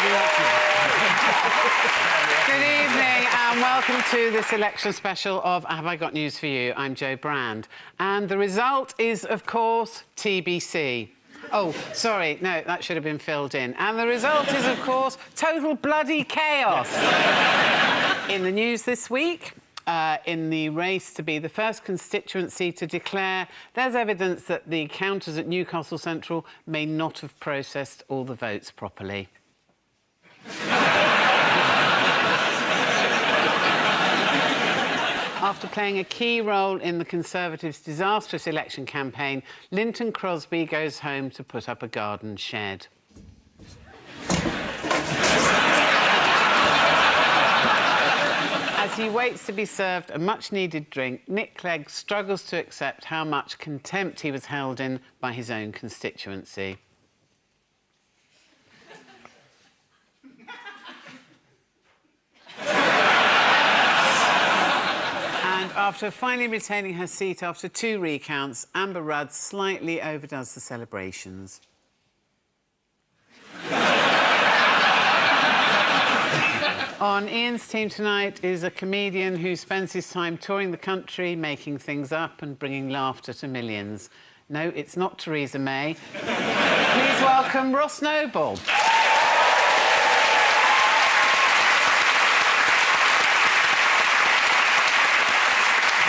Good evening and welcome to this election special of Have I Got News For You? I'm Jo Brand. And the result is, of course, TBC. Oh, sorry, no, that should have been filled in. And the result is, of course, total bloody chaos. In the news this week, in the race to be the first constituency to declare, there's evidence that the counters at Newcastle Central may not have processed all the votes properly. After playing a key role in the Conservatives' disastrous election campaign, Linton Crosby goes home to put up a garden shed. As he waits to be served a much-needed drink, Nick Clegg struggles to accept how much contempt he was held in by his own constituency. And after finally retaining her seat after 2 recounts, Amber Rudd slightly overdoes the celebrations. On Ian's team tonight is a comedian who spends his time touring the country, making things up and bringing laughter to millions. No, it's not Theresa May. Please welcome Ross Noble.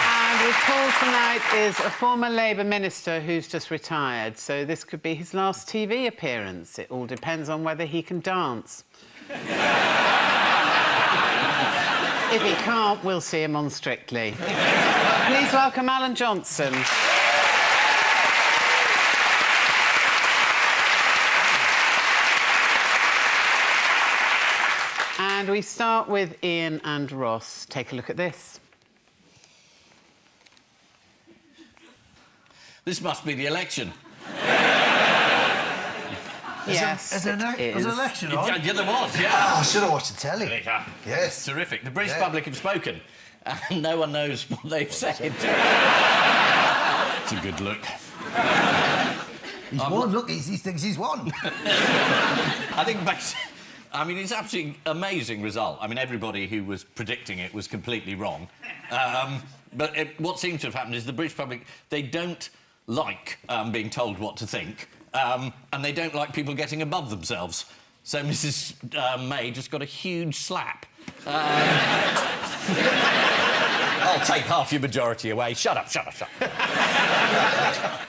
And with Paul tonight is a former Labour minister who's just retired, so this could be his last TV appearance. It all depends on whether he can dance. If he can't, we'll see him on Strictly. Please welcome Alan Johnson. And we start with Ian and Ross. Take a look at this. This must be the election. Yes, There's an election on? Yeah, there was, yeah. Oh, I should have watched the telly. Yes. Terrific. The British public have spoken, and no one knows what they've said. It's a good look. He's won, look, he thinks he's won. I think, I mean, it's absolutely amazing result. I mean, everybody who was predicting it was completely wrong. But what seems to have happened is the British public, they don't like being told what to think. And they don't like people getting above themselves. So Mrs May just got a huge slap. I'll take half your majority away. Shut up.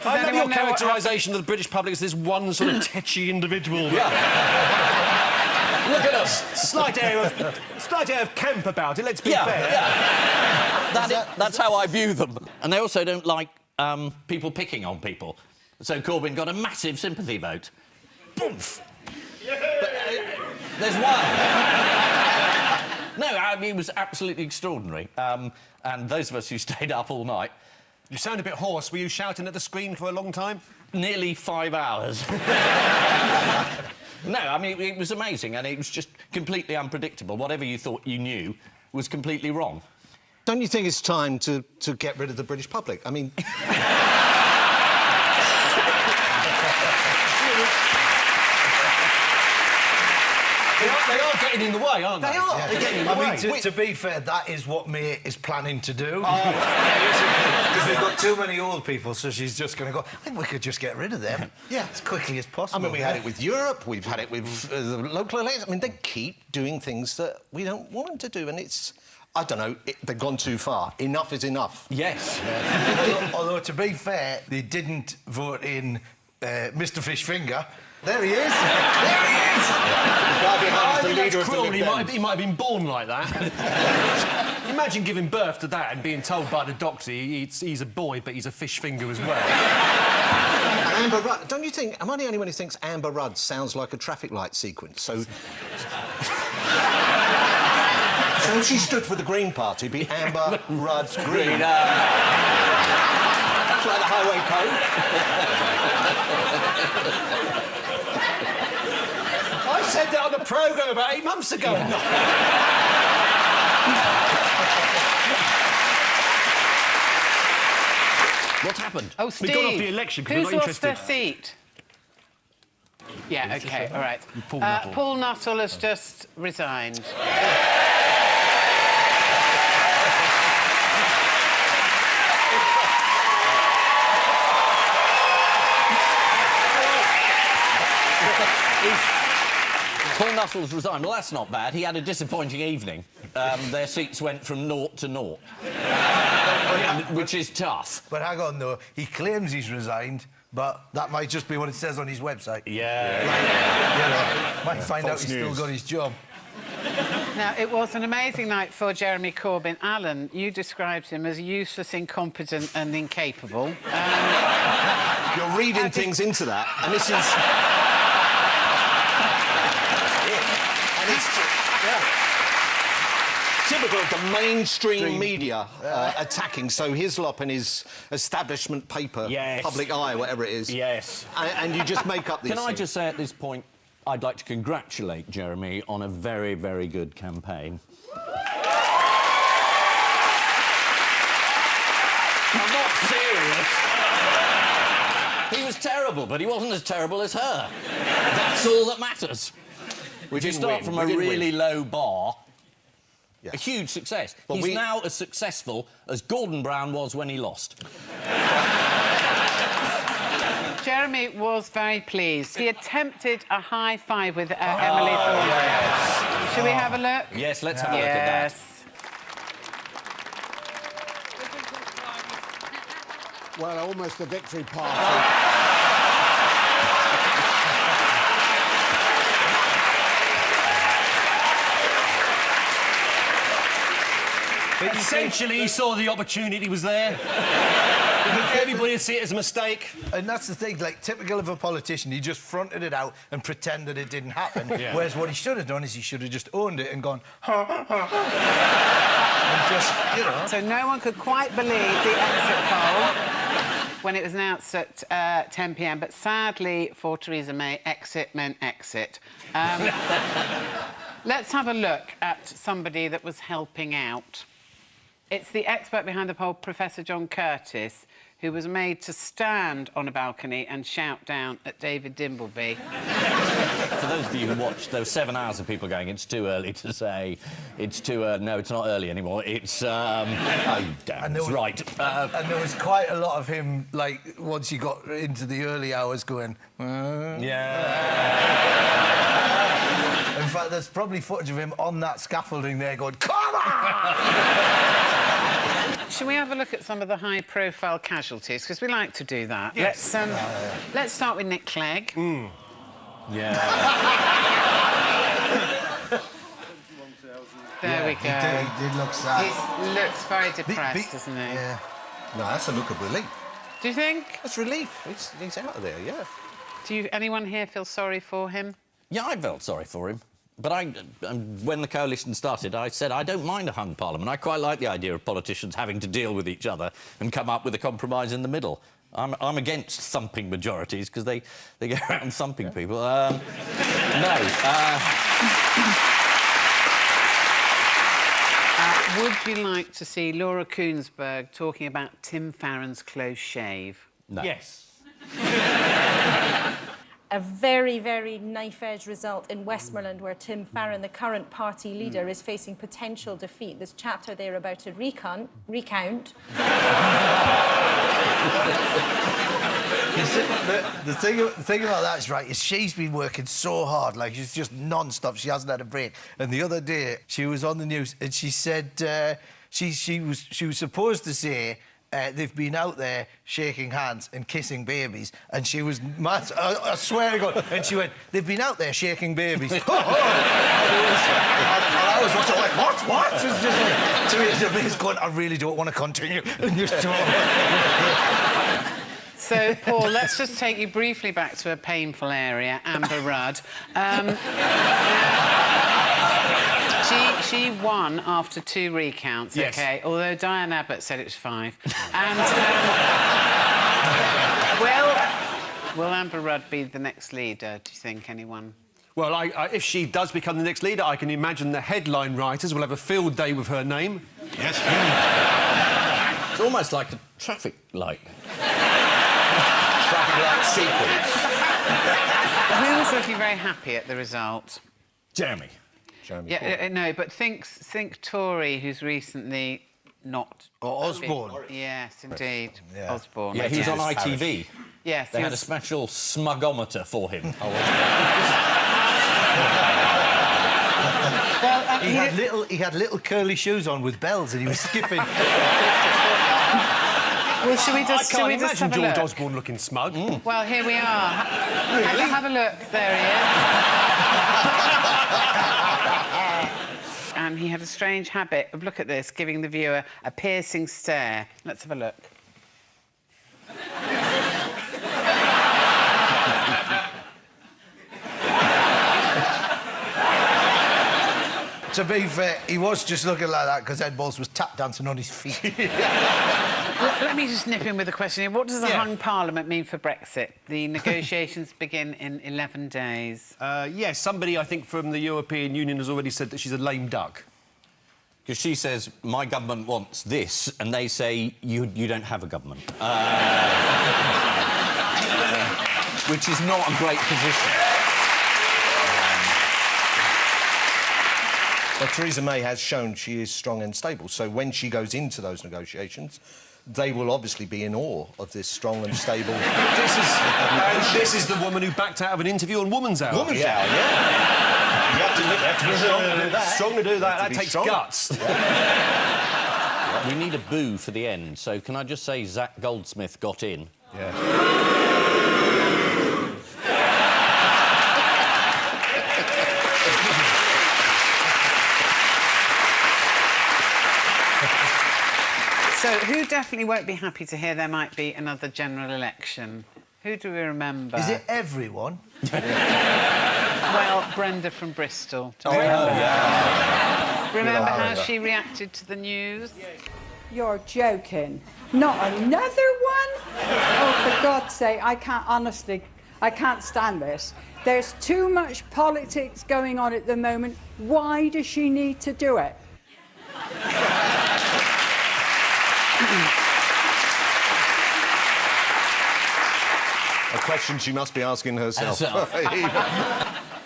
I love your characterisation of the British public as this one sort of tetchy individual. Yeah. Look at us. Slight air of camp about it, let's be fair. Yeah. That's how I view them. And they also don't like people picking on people. So Corbyn got a massive sympathy vote. Boof! But, there's one. No, I mean, it was absolutely extraordinary. And those of us who stayed up all night... You sound a bit hoarse. Were you shouting at the screen for a long time? Nearly 5 hours. No, I mean, it was amazing, and it was just completely unpredictable. Whatever you thought you knew was completely wrong. Don't you think it's time to get rid of the British public? I mean... They are getting in the way, aren't they? They are. Yeah. They're getting in the way. I mean, to be fair, that is what May is planning to do. Because we've got too many old people, so she's just going to go, I think we could just get rid of them as quickly as possible. I mean, we had it with Europe, we've had it with the local elections. I mean, they keep doing things that we don't want them to do, and it's... I don't know, they've gone too far. Enough is enough. Yes. Although, to be fair, they didn't vote in Mr Fishfinger. There he is. There he is. The guy behind the leader of the Lib Dems. He might have been born like that. Imagine giving birth to that and being told by the doctor he's a boy, but he's a fish finger as well. And Amber Rudd, don't you think... Am I the only one who thinks Amber Rudd sounds like a traffic light sequence? So... So if she stood for the Green Party, it'd be Amber Rudd Green. That's like the highway code. I said that on the programme about 8 months ago. What happened? Oh, Steve, We got off the election because we who's got lost interested. their seat? Yeah, OK, all right. Paul Nuttall. Paul Nuttall has just resigned. Paul Nuttall's resigned. Well, that's not bad. He had a disappointing evening. Their seats went from 0 to 0, which is tough. But hang on, though. He claims he's resigned, but that might just be what it says on his website. Yeah. Might find out he's still got his job. Now, it was an amazing night for Jeremy Corbyn. Alan, you described him as useless, incompetent and incapable. You're reading things into that, and this is... and it's typical of the mainstream media attacking. So Hislop and his establishment paper, Yes. Public Eye, whatever it is. Yes. And you just make up these Can I things. just say at this point, I'd like to congratulate Jeremy on a very, very good campaign. I'm not serious. He was terrible, but he wasn't as terrible as her. That's all that matters. We You didn't start win. from We a didn't really win. low bar. Yes. A huge success. But He's we- now as successful as Gordon Brown was when he lost. Jeremy was very pleased. He attempted a high five with Emily Thornberry. Should we have a look? Yes, let's have a look at that. Yes. Well, almost a victory party. Essentially, he saw the opportunity was there. Everybody would see it as a mistake. And that's the thing, like, typical of a politician, he just fronted it out and pretended it didn't happen. Yeah. Whereas what he should have done is he should have just owned it and gone, ha, ha, ha. And just, you know... So no one could quite believe the exit poll when it was announced at 10 p.m. But sadly, for Theresa May, exit meant exit. Let's have a look at somebody that was helping out. It's the expert behind the poll, Professor John Curtis, who was made to stand on a balcony and shout down at David Dimbleby. For those of you who watched, there were 7 hours of people going, it's too early to say, it's too early, no, it's not early anymore, it's, oh, damn, it's right. And there was quite a lot of him, like, once you got into the early hours going... Yeah. In fact, there's probably footage of him on that scaffolding there going, come on! Shall we have a look at some of the high-profile casualties? Because we like to do that. Yes. Let's start with Nick Clegg. Yeah. There we go. He did look sad. He looks very depressed, doesn't he? Yeah. No, that's a look of relief. Do you think? That's relief. He's out of there, yeah. Anyone here feel sorry for him? Yeah, I felt sorry for him. But when the coalition started, I said I don't mind a hung parliament. I quite like the idea of politicians having to deal with each other and come up with a compromise in the middle. I'm against thumping majorities because they go around thumping people. No. Would you like to see Laura Kuenssberg talking about Tim Farron's close shave? No. Yes. A very, very knife-edge result in Westmoreland where Tim Farron, the current party leader, is facing potential defeat. This chapter they're about to recount. The thing about that is, right, is she's been working so hard, like, she's just non-stop, she hasn't had a break. And the other day, she was on the news and she said she was supposed to say they've been out there shaking hands and kissing babies, and she was mad. I swear to God. And she went, they've been out there shaking babies. And I was also like, what? It was just like, Theresa May's going, I really don't want to continue. And just So, Paul, let's just take you briefly back to a painful area, Amber Rudd. She won after 2 recounts, Yes. OK? Although Diane Abbott said it was 5. And will Amber Rudd be the next leader, do you think, anyone? Well, if she does become the next leader, I can imagine the headline writers will have a field day with her name. Yes. It's almost like a traffic light. Traffic light sequence. Who was looking very happy at the result? Jeremy. Jeremy Yeah, Corbyn. no, but think Tory, who's recently not... Or Osborne. Yes, indeed. Yeah. Osborne. Yeah, he was on ITV. Yes, They he had a was... special smugometer for him. Well, He had little curly shoes on with bells, and he was skipping. Well, should we I just can't have imagine a George look? Osborne looking smug. Well, here we are. Have a look. There he is. And he had a strange habit of, look at this, giving the viewer a piercing stare. Let's have a look. To be fair, he was just looking like that because Ed Balls was tap dancing on his feet. Let me just nip in with a question here. What does a Yeah. hung parliament mean for Brexit? The negotiations begin in 11 days. Yes, somebody, I think, from the European Union has already said that she's a lame duck. Because she says, my government wants this, and they say, you don't have a government. Which is not a great position. But Theresa May has shown she is strong and stable, so when she goes into those negotiations, they will obviously be in awe of this strong and stable... This is the woman who backed out of an interview on Woman's Hour. Woman's hour, yeah. You have to be strong to do that. Strong to do that. to That be takes strong. guts. We need a boo for the end, so can I just say Zach Goldsmith got in? Yeah. So, who definitely won't be happy to hear there might be another general election? Who do we remember? Is it everyone? Well, Brenda from Bristol. yeah. Remember how she reacted to the news? You're joking. Not another one? Oh, for God's sake, I can't, honestly, I can't stand this. There's too much politics going on at the moment. Why does she need to do it? A question she must be asking herself.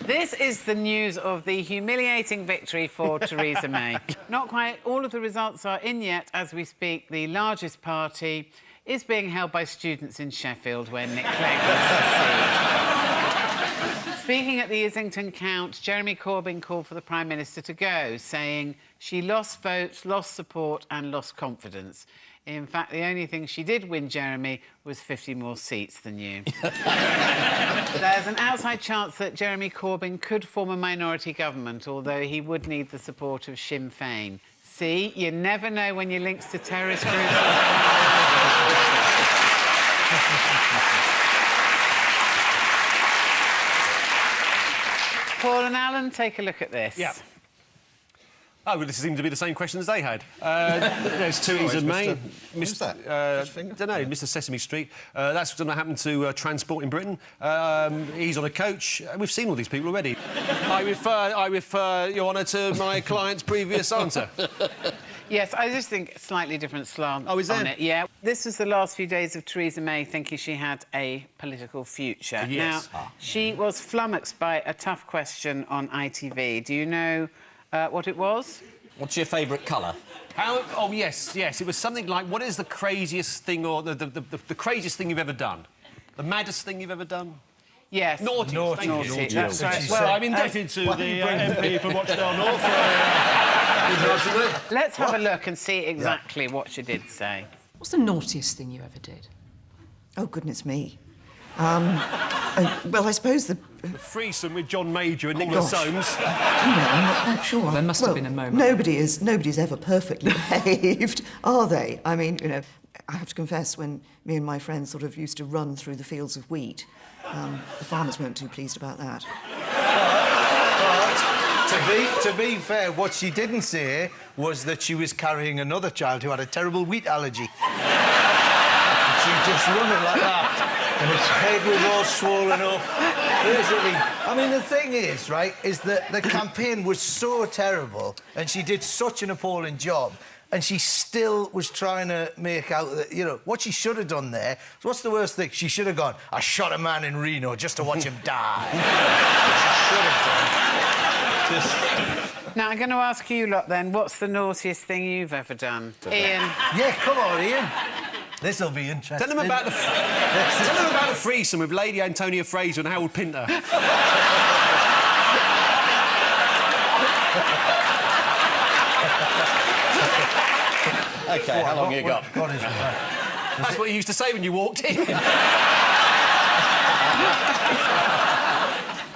This is the news of the humiliating victory for Theresa May. Not quite all of the results are in yet as we speak. The largest party is being held by students in Sheffield, where Nick Clegg was the seat. Speaking at the Islington count, Jeremy Corbyn called for the Prime Minister to go, saying she lost votes, lost support and lost confidence. In fact, the only thing she did win, Jeremy, was 50 more seats than you. There's an outside chance that Jeremy Corbyn could form a minority government, although he would need the support of Sinn Féin. See, you never know when you're linked to terrorist groups. Paul and Alan, take a look at this. Yeah. Oh, well, this seems to be the same question as they had. There's Theresa May. Who's that? Don't know, Mr Sesame Street. That's going to happen to Transport in Britain. He's on a coach. We've seen all these people already. I refer, Your Honour, to my client's previous answer. Yes, I just think a slightly different slant Oh, is there? on it. Yeah. This was the last few days of Theresa May thinking she had a political future. Yes. Now, she was flummoxed by a tough question on ITV. Do you know what it was? What's your favourite colour? Oh, yes. It was something like, what is the craziest thing or the craziest thing you've ever done? The maddest thing you've ever done? Yes. Naughty. Naughty. That's right. Well, I'm indebted to the MP from Rochdale North. Let's have a look and see exactly what she did say. What's the naughtiest thing you ever did? Oh, goodness me. Well, I suppose the... The threesome with John Major and Nicholas gosh. Soames. I'm not quite sure. There must have been a moment. Nobody's ever perfectly behaved, are they? I mean, you know, I have to confess, when me and my friends sort of used to run through the fields of wheat, the farmers weren't too pleased about that. But to be fair, what she didn't say was that she was carrying another child who had a terrible wheat allergy. She just run it like that, and his head was all swollen up. Basically, I mean, the thing is, right, is that the campaign was so terrible, and she did such an appalling job and she still was trying to make out that, you know, what she should have done there. What's the worst thing? She should have gone, I shot a man in Reno just to watch him die. She should have done. Just... Now, I'm going to ask you lot then, what's the naughtiest thing you've ever done? Ian? Yeah, come on, Ian. This'll be interesting. Tell them about the threesome with Lady Antonia Fraser and Harold Pinter. OK, how long you got? That's what you used to say when you walked in.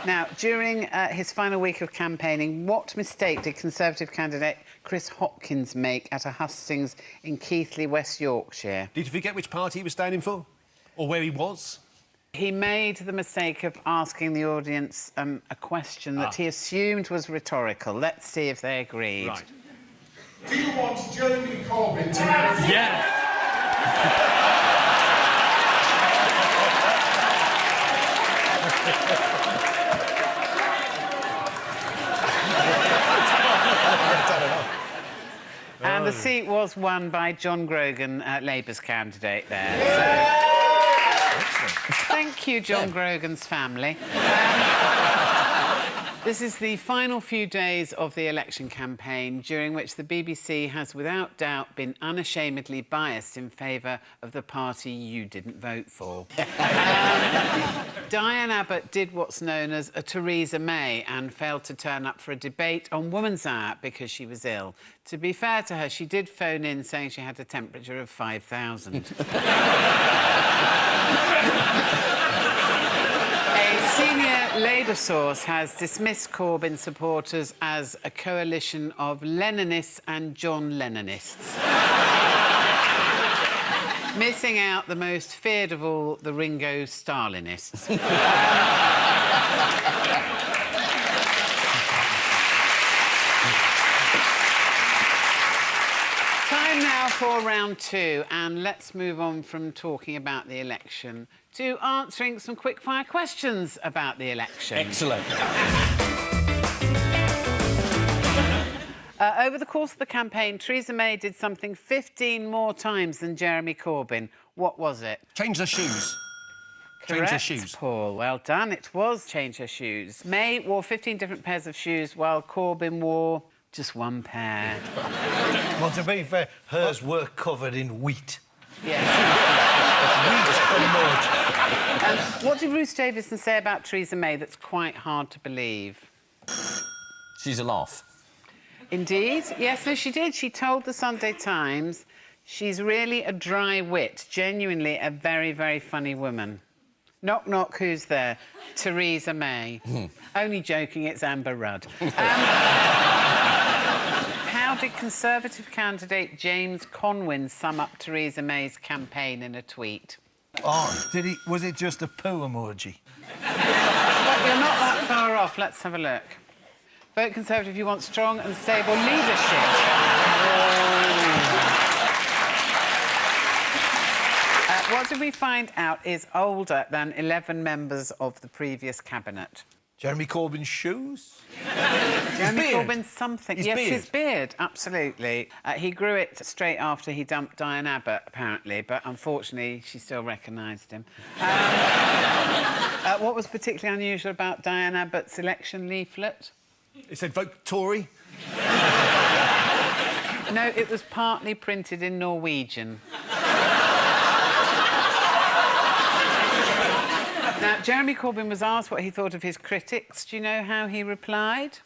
Now, during his final week of campaigning, what mistake did Conservative candidate Chris Hopkins make at a hustings in Keighley, West Yorkshire? Did you forget which party he was standing for? Or where he was? He made the mistake of asking the audience a question that he assumed was rhetorical. Let's see if they agreed. Right. Do you want Jeremy Corbyn to... Yeah. And the seat was won by John Grogan, Labour's candidate there. So... Thank you, John Grogan's family. This is the final few days of the election campaign, during which the BBC has without doubt been unashamedly biased in favour of the party you didn't vote for. Diane Abbott did what's known as a Theresa May and failed to turn up for a debate on Woman's Hour because she was ill. To be fair to her, she did phone in saying she had a temperature of 5,000. A senior Labour source has dismissed Corbyn supporters as a coalition of Lennonists and John Lennonists. Missing out the most feared of all, the Ringo Starlinists. Time now for round two, and let's move on from talking about the election to answering some quick-fire questions about the election. Excellent. Over the course of the campaign, Theresa May did something 15 more times than Jeremy Corbyn. What was it? Change their shoes. Correct, Change her shoes. Paul. Well done. It was change her shoes. May wore 15 different pairs of shoes, while Corbyn wore just one pair. Well, to be fair, hers were covered in wheat. Yes. Wheat and mud. What did Ruth Davidson say about Theresa May that's quite hard to believe? She's a laugh. Indeed. Yes, no, she did. She told the Sunday Times she's really a dry wit, genuinely a very, very funny woman. Knock, knock, who's there? Theresa May. Only joking, it's Amber Rudd. How did Conservative candidate James Conwyn sum up Theresa May's campaign in a tweet? Oh, did he? Was it just a poo emoji? Well, you're not that far off. Let's have a look. Vote Conservative if you want strong and stable leadership. What did we find out is older than 11 members of the previous cabinet? Jeremy Corbyn's shoes? Jeremy Corbyn's something. His yes, beard. his beard, absolutely. He grew it straight after he dumped Diane Abbott, apparently, but unfortunately she still recognised him. What was particularly unusual about Diane Abbott's election leaflet? It said vote Tory. No, it was partly printed in Norwegian. Now, Jeremy Corbyn was asked what he thought of his critics. Do you know how he replied?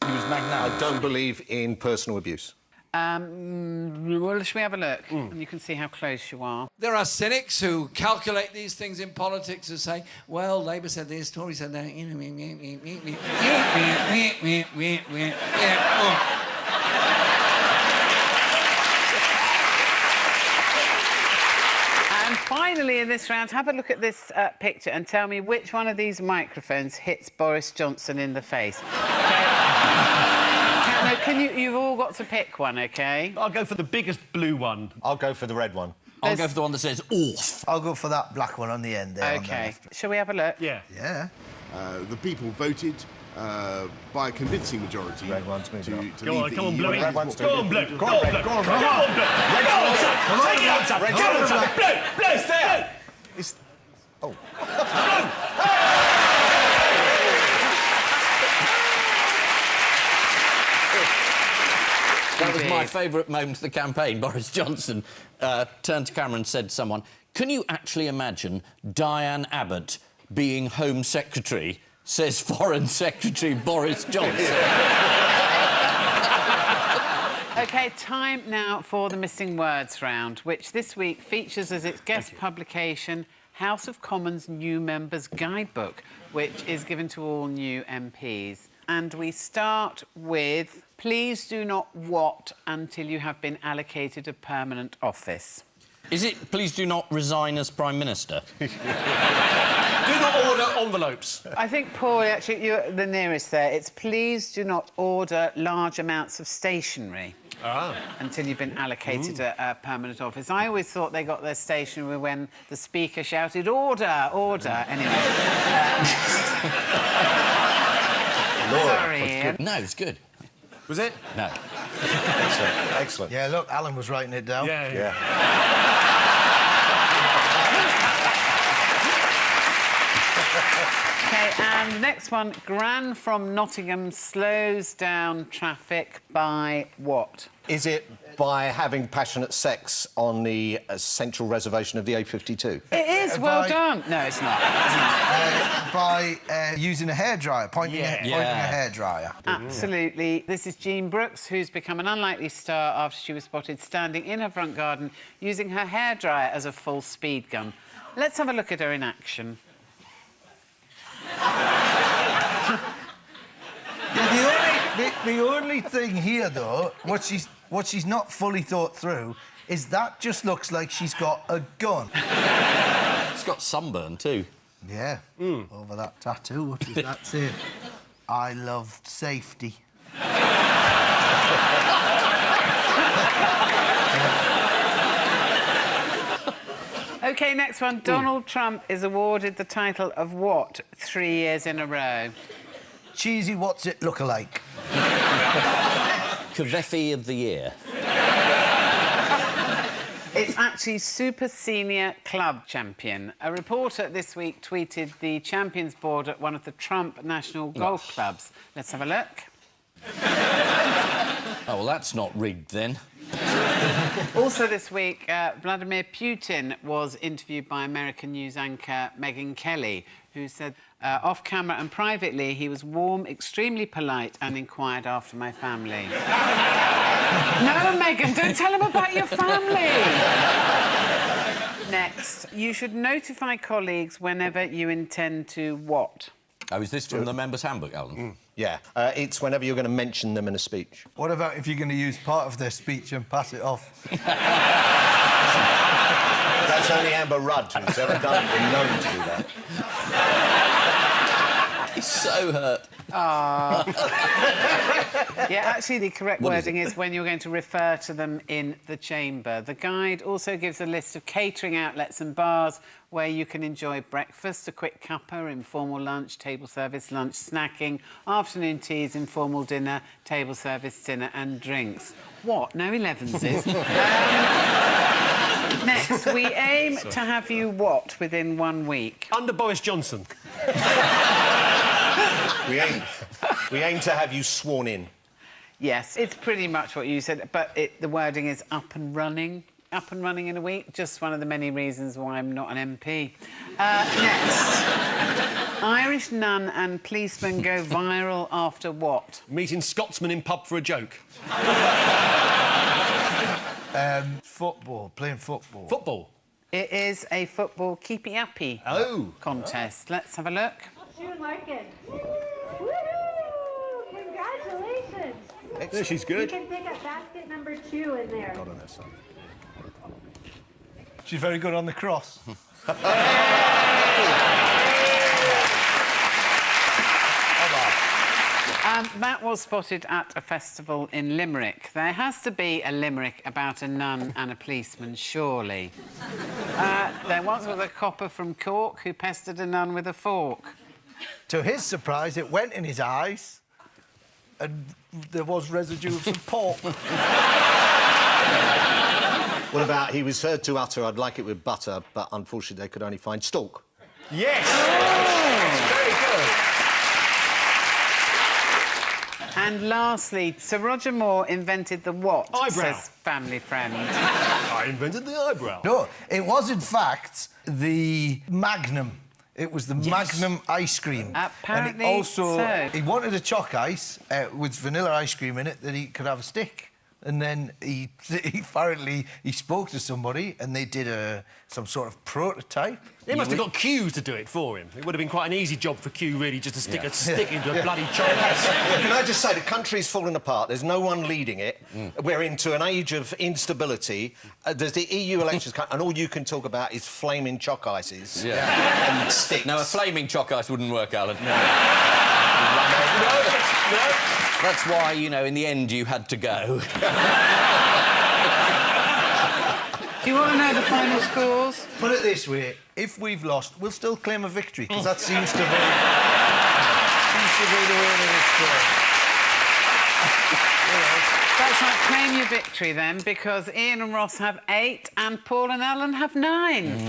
He was magnanimous. I don't believe in personal abuse. Well, shall we have a look? And you can see how close you are. There are cynics who calculate these things in politics and say, well, Labour said this, Tory said that, you know, And finally, in this round, have a look at this picture and tell me which one of these microphones hits Boris Johnson in the face. You've all got to pick one, OK? I'll go for the biggest blue one. I'll go for the red one. I'll go for the one that says "oof." I'll go for that black one on the end there. OK. Shall we have a look? Yeah. Yeah. The people voted by a convincing majority. Red one's moving on. Go on, come on, Blue. Red one's Go on, Blue. Go on, Blue. Go on, Blue. Go on, Blue. Red one's up. Take it on, Red one's up. Blue. It's there. It's... Oh. That was my favourite moment of the campaign. Boris Johnson turned to camera and said to someone, "Can you actually imagine Diane Abbott being Home Secretary?" Says Foreign Secretary Boris Johnson. OK, time now for the Missing Words round, which this week features as its guest publication House of Commons New Members Guidebook, which is given to all new MPs. And we start with, please do not what until you have been allocated a permanent office. Is it, please do not resign as Prime Minister? Do not order envelopes. I think, Paul, actually, you're the nearest there. It's please do not order large amounts of stationery until you've been allocated a permanent office. I always thought they got their stationery when the Speaker shouted, order, order. Anyway. Sorry, Ian. No, it's good. Was it? No. Excellent. Excellent. Yeah, look, Alan was writing it down. Yeah. OK, and the next one, Gran from Nottingham slows down traffic by what? Is it by having passionate sex on the central reservation of the A52? It is, well done. No, it's not. By using a hairdryer, pointing a hairdryer. Absolutely. This is Jean Brooks, who's become an unlikely star after she was spotted standing in her front garden using her hairdryer as a full speed gun. Let's have a look at her in action. The only thing here, though, what she's not fully thought through, is that just looks like she's got a gun. It's got sunburn too. Yeah. Over that tattoo, what does that say? I love safety. OK, next one. Donald Trump is awarded the title of what 3 years in a row? Cheesy what's it look-alike? Caveffi of the Year. It's actually Super Senior Club Champion. A reporter this week tweeted the Champions Board at one of the Trump National Golf Clubs. Let's have a look. Oh, well, that's not rigged, then. Also this week, Vladimir Putin was interviewed by American news anchor Megyn Kelly, who said, off-camera and privately, he was warm, extremely polite and inquired after my family. No, Megyn, don't tell him about your family! Next, you should notify colleagues whenever you intend to what? Oh, is this from the Members' Handbook, Alan? Yeah. It's whenever you're going to mention them in a speech. What about if you're going to use part of their speech and pass it off? That's only Amber Rudd who's ever been known to do that. He's so hurt. Yeah, actually, the correct wording is when you're going to refer to them in the chamber. The guide also gives a list of catering outlets and bars where you can enjoy breakfast, a quick cuppa, informal lunch, table service lunch, snacking, afternoon teas, informal dinner, table service dinner and drinks. What? No 11s? Next, we aim to have you what within 1 week? Under Boris Johnson. We aim to have you sworn in. Yes, it's pretty much what you said, but the wording is up and running. Up and running in a week. Just one of the many reasons why I'm not an MP. Next. Irish nun and policeman go viral after what? Meeting Scotsman in pub for a joke. Football. Playing football. Football? It is a football keepy-uppy contest. Let's have a look. June Larkin. Woo! Congratulations. Yeah, she's good. You can pick up basket number 2 in there. She's very good on the cross. That was spotted at a festival in Limerick. There has to be a limerick about a nun and a policeman, surely. There once was a copper from Cork who pestered a nun with a fork. To his surprise, it went in his eyes, and there was residue of some pork. What about he was heard to utter, "I'd like it with butter," but unfortunately they could only find stalk. Yes! Yes, very good. And lastly, Sir Roger Moore invented the what? Eyebrow. Says family friend. I invented the eyebrow. No, it was, in fact, the Magnum. It was the Magnum ice cream. Apparently and also, so. he wanted a choc ice with vanilla ice cream in it that he could have a stick. And then he apparently spoke to somebody and they did some sort of prototype. He must have got Q to do it for him. It would have been quite an easy job for Q, really, just to stick a stick into a bloody chocolate. Can I just say, the country's falling apart. There's no one leading it. We're into an age of instability. There's the EU elections, and all you can talk about is flaming choc ices and sticks. No, a flaming choc ice wouldn't work, Alan. No. That's why, you know, in the end you had to go. Do you want to know the final scores? Put it this way, if we've lost, we'll still claim a victory, because that seems to be the way that it's going. That's right, claim your victory then, because Ian and Ross have 8 and Paul and Alan have 9.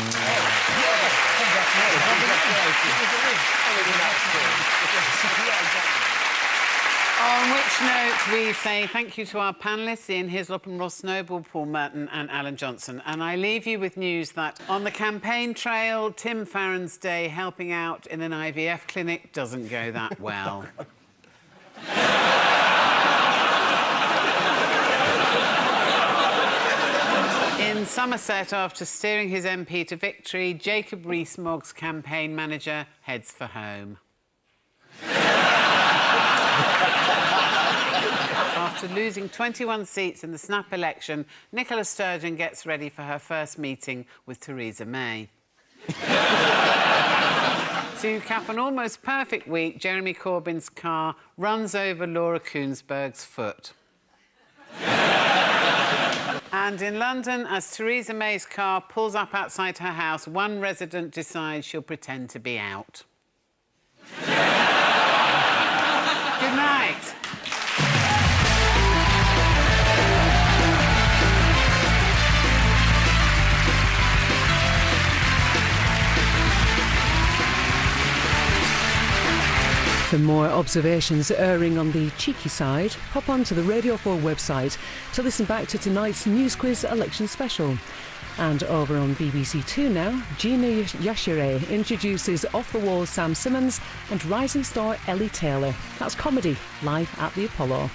On which note, we say thank you to our panellists, Ian Hislop and Ross Snowball, Paul Merton and Alan Johnson. And I leave you with news that on the campaign trail, Tim Farron's day helping out in an IVF clinic doesn't go that well. In Somerset, after steering his MP to victory, Jacob Rees-Mogg's campaign manager heads for home. After losing 21 seats in the snap election, Nicola Sturgeon gets ready for her first meeting with Theresa May. To cap an almost perfect week, Jeremy Corbyn's car runs over Laura Kuenssberg's foot. And in London, as Theresa May's car pulls up outside her house, one resident decides she'll pretend to be out. Good night. For more observations erring on the cheeky side, pop onto the Radio 4 website to listen back to tonight's News Quiz election special. And over on BBC Two now, Gina Yashere introduces off-the-wall Sam Simmons and rising star Ellie Taylor. That's comedy, live at the Apollo.